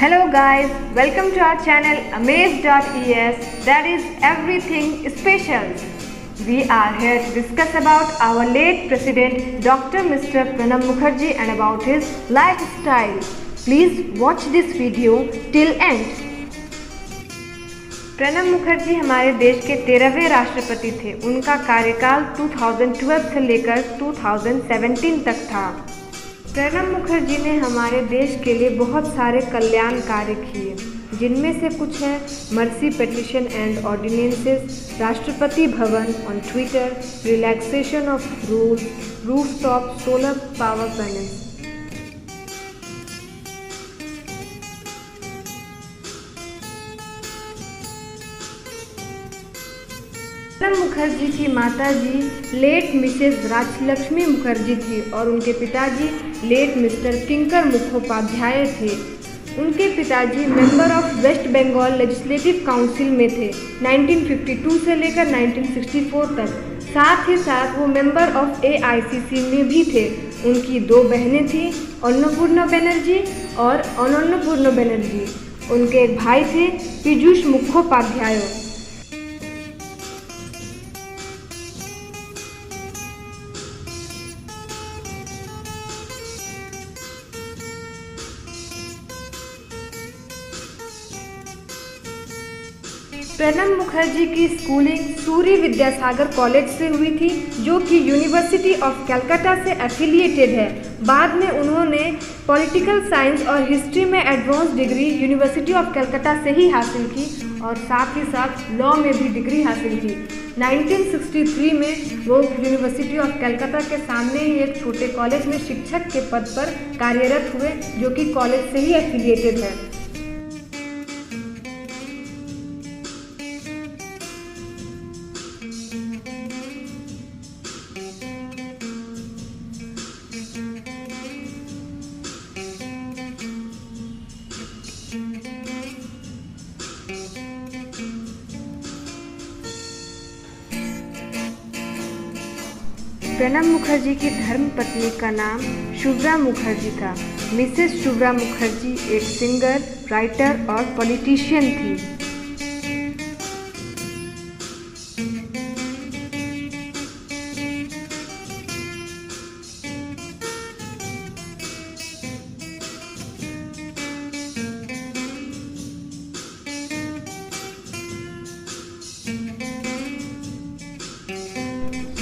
Hello guys, welcome to our channel Amaze.es, that is everything special. We are here to discuss about our late President Dr. Mr. Pranab Mukherjee and about his lifestyle. Please watch this video till end. Pranab Mukherjee हमारे देश के 13वें राष्ट्रपति थे। उनका कार्यकाल 2012 से लेकर 2017 तक था। प्रणब मुखर्जी ने हमारे देश के लिए बहुत सारे कल्याण कार्य किए, जिनमें से कुछ है mercy petition and ordinances, Rashtrapati Bhavan on Twitter, relaxation of rules, rooftop solar power panels. Pranab Mukherjee की माताजी लेट मिसेस राजलक्ष्मी मुखर्जी थी और उनके पिताजी लेट मिस्टर किंकर मुखोपाध्याय थे। उनके पिताजी member of west Bengal legislative council में थे 1952 से लेकर 1964 तक। साथ ही साथ वो मेंबर ऑफ AICC में भी थे। उनकी दो बहनें थीं, अन्नपूर्णा बनर्जी और अनन्नपूर्णा बनर्जी। उनके एक भाई थे पीयूष मुखोपाध्याय। प्रणब मुखर्जी की स्कूलिंग सूरी विद्यासागर कॉलेज से हुई थी, जो कि यूनिवर्सिटी ऑफ कलकत्ता से एफिलिएटेड है। बाद में उन्होंने पॉलिटिकल साइंस और हिस्ट्री में advance degree university of Calcutta से ही हासिल की और साथ ही साथ लॉ में भी डिग्री हासिल की। 1963 में वो यूनिवर्सिटी ऑफ कलकत्ता के सामने ही एक छोटे कॉलेज में शिक्षक के पद पर कार्यरत हुए, जो कि कॉलेज से ही एफिलिएटेड है। प्रणब मुखर्जी की धर्मपत्नी का नाम शुभ्रा मुखर्जी था। मिसेस शुभ्रा मुखर्जी एक सिंगर, राइटर और पॉलिटिशियन थी।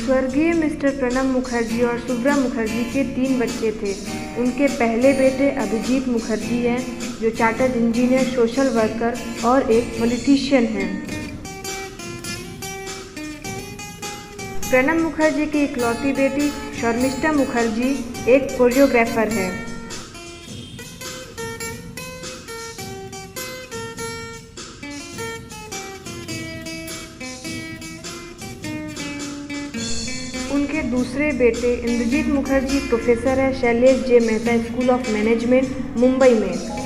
स्वर्गीय मिस्टर प्रणब मुखर्जी और शुभ्रा मुखर्जी के 3 बच्चे थे। उनके पहले बेटे अभिजीत मुखर्जी हैं, जो चार्टर्ड इंजीनियर, सोशल वर्कर और एक पॉलिटिशियन हैं। प्रणब मुखर्जी की इकलौती बेटी शर्मिष्ठा मुखर्जी एक कोरियोग्राफर है। उनके दूसरे बेटे इंद्रजीत मुखर्जी प्रोफेसर है Shailesh J Mehta school of management, Mumbai में।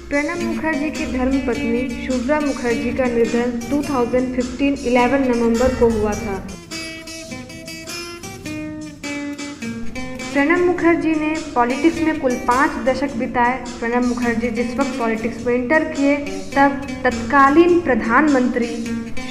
प्रणब मुखर्जी की धर्मपत्नी शुभ्रा मुखर्जी का निधन 2015 11 नवंबर को हुआ था। प्रणब मुखर्जी ने पॉलिटिक्स में कुल 5 दशक बिताए। प्रणब मुखर्जी जिस वक्त पॉलिटिक्स में एंटर किए, तब तत्कालीन प्रधानमंत्री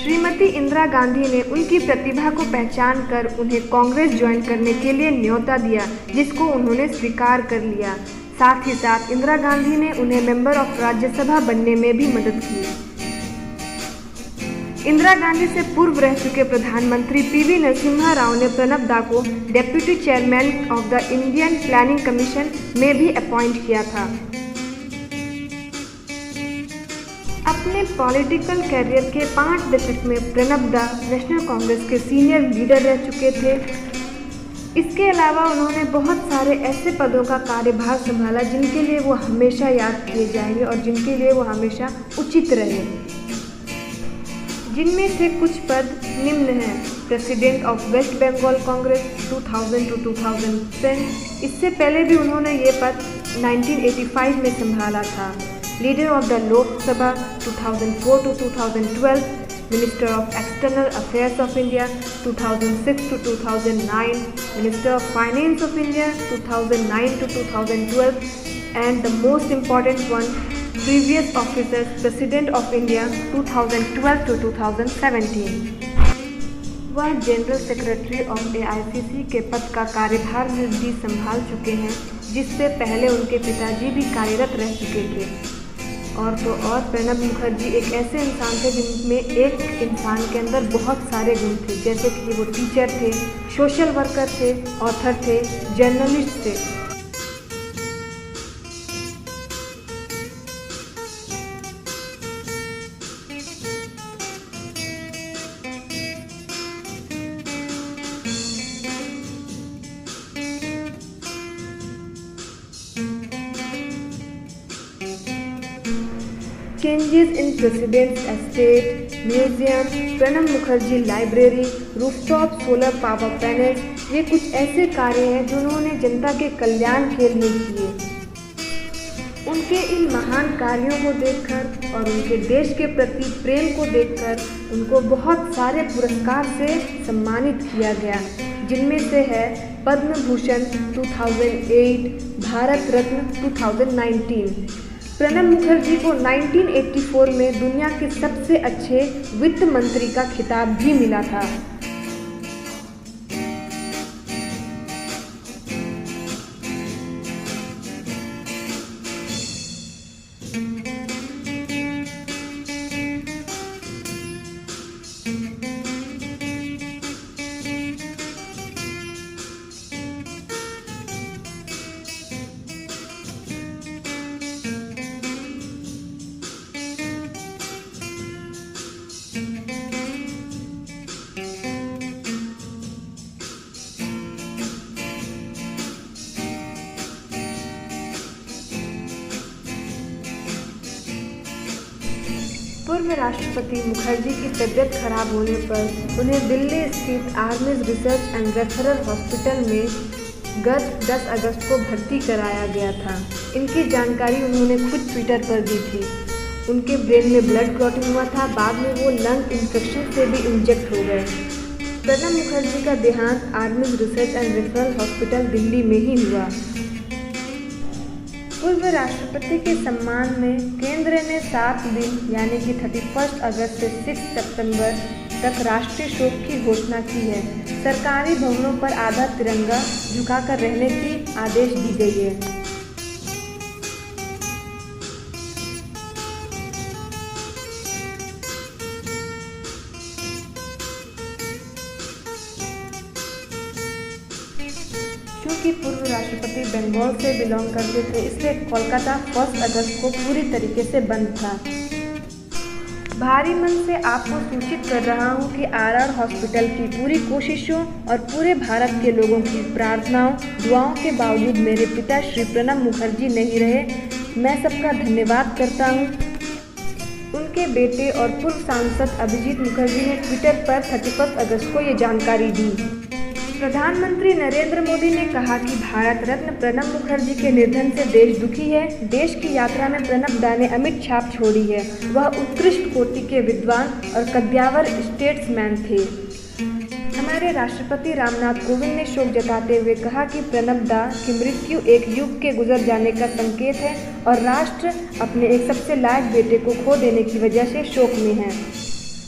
श्रीमती इंदिरा गांधी ने उनकी प्रतिभा को पहचान कर उन्हें कांग्रेस ज्वाइन करने के लिए न्योता दिया, जिसको उन्होंने स्वीकार कर लिया। साथ ही साथ इंदिरा गांधी ने उन्हें मेंबर ऑफ राज्यसभा बनने में भी मदद की। इंदिरा गांधी से पूर्व रह चुके प्रधानमंत्री PV नरसिम्हा राव ने प्रणब दा को deputy chairman of the Indian planning commission में भी अपॉइंट किया था। अब अपने पॉलिटिकल करियर के 5 दशक में प्रणब दा नेशनल कांग्रेस के सीनियर लीडर रह चुके थे। इसके अलावा उन्होंने बहुत सारे ऐसे पदों का कार्यभार संभाला जिनके लिए वो हमेशा याद किए जाएंगे और जिनके लिए वो हमेशा उचित रहे। जिनमें से कुछ पद निम्न हैं: president of west Bengal Congress 2000 to 2010, इससे पहले भी उन्होंने ये पद 1985 में संभाला था। Leader of the Lok Sabha 2004 to 2012, minister of external affairs of India 2006 to 2009, minister of finance of India 2009 to 2012, and the most important one, previous officers president of India 2012 to 2017। वह जनरल सेक्रेटरी ऑफ AICC के पद का कार्यभार भी संभाल चुके हैं, जिससे पहले उनके पिताजी भी कार्यरत रह चुके थे। और तो और प्रणब मुखर्जी एक ऐसे इंसान थे जिनमें एक इंसान के अंदर बहुत सारे गुण थे, जैसे कि वो टीचर थे, सोशल वर्कर थे, ऑथर थे, जर्नलिस्ट थे। Changes in president's estate, museum, Pranab Mukherjee library, rooftop solar power panels, ये कुछ ऐसे कार्य हैं जो उन्होंने जनता के कल्याण के लिए किए। उनके इन महान कार्यों को देखकर और उनके देश के प्रति प्रेम को देखकर उनको बहुत सारे पुरस्कार से सम्मानित किया गया, जिनमें से है पद्म भूषण 2008, भारत रत्न 2019। प्रणब मुखर्जी को 1984 में दुनिया के सबसे अच्छे वित्त मंत्री का खिताब भी मिला था। पूर्व राष्ट्रपति मुखर्जी की तबीयत खराब होने पर उन्हें दिल्ली स्थित आर्मीज रिसर्च एंड रेफरल हॉस्पिटल में गत 10 अगस्त को भर्ती कराया गया था। इनकी जानकारी उन्होंने खुद ट्विटर पर दी थी। उनके ब्रेन में ब्लड क्लॉटिंग हुआ था, बाद में वो लंग इन्फेक्शन से भी इंजेक्ट हो गए। प्रणब मुखर्जी का देहांत आर्मीज research and referral hospital Delhi में ही हुआ। पूर्व राष्ट्रपति के सम्मान में केंद्र ने 7 दिन यानी कि 31 अगस्त से 6 सितंबर तक राष्ट्रीय शोक की घोषणा की है। सरकारी भवनों पर आधा तिरंगा झुकाकर रहने की आदेश दी गई है। क्योंकि पूर्व राष्ट्रपति बंगाल से बिलोंग करते थे, इसलिए कोलकाता 1 अगस्त को पूरी तरीके से बंद था। भारी मन से आपको सूचित कर रहा हूं कि RR हॉस्पिटल की पूरी कोशिशों और पूरे भारत के लोगों की प्रार्थनाओं दुआओं के बावजूद मेरे पिता श्री प्रणब मुखर्जी नहीं रहे। मैं सबका धन्यवाद करता हूं। उनके बेटे और पूर्व सांसद अभिजीत मुखर्जी ने ट्विटर पर 31 अगस्त को ये जानकारी दी। प्रधानमंत्री नरेंद्र मोदी ने कहा कि भारत रत्न प्रणब मुखर्जी के निधन से देश दुखी है। देश की यात्रा में प्रणब दा ने अमिट छाप छोड़ी है। वह उत्कृष्ट कोटि के विद्वान और कद्यावर स्टेट्समैन थे। हमारे राष्ट्रपति रामनाथ कोविंद ने शोक जताते हुए कहा कि प्रणब दा की मृत्यु एक युग के गुजर जाने का संकेत है और राष्ट्र अपने एक सबसे लायक बेटे को खो देने की वजह से शोक में है।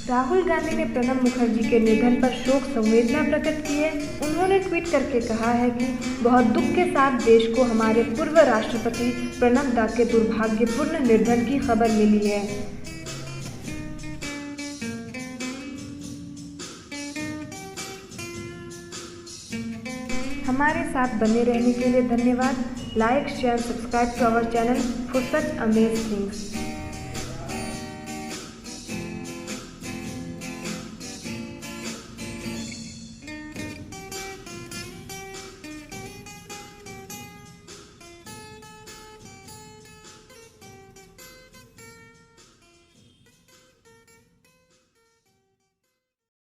राहुल गांधी ने प्रणब मुखर्जी के निधन पर शोक संवेदना प्रकट की है। उन्होंने ट्वीट करके कहा है कि बहुत दुख के साथ देश को हमारे पूर्व राष्ट्रपति प्रणब दा के दुर्भाग्यपूर्ण निधन की खबर मिली है। हमारे साथ बने रहने के लिए धन्यवाद। Like, share, subscribe to our channel for such amazing things.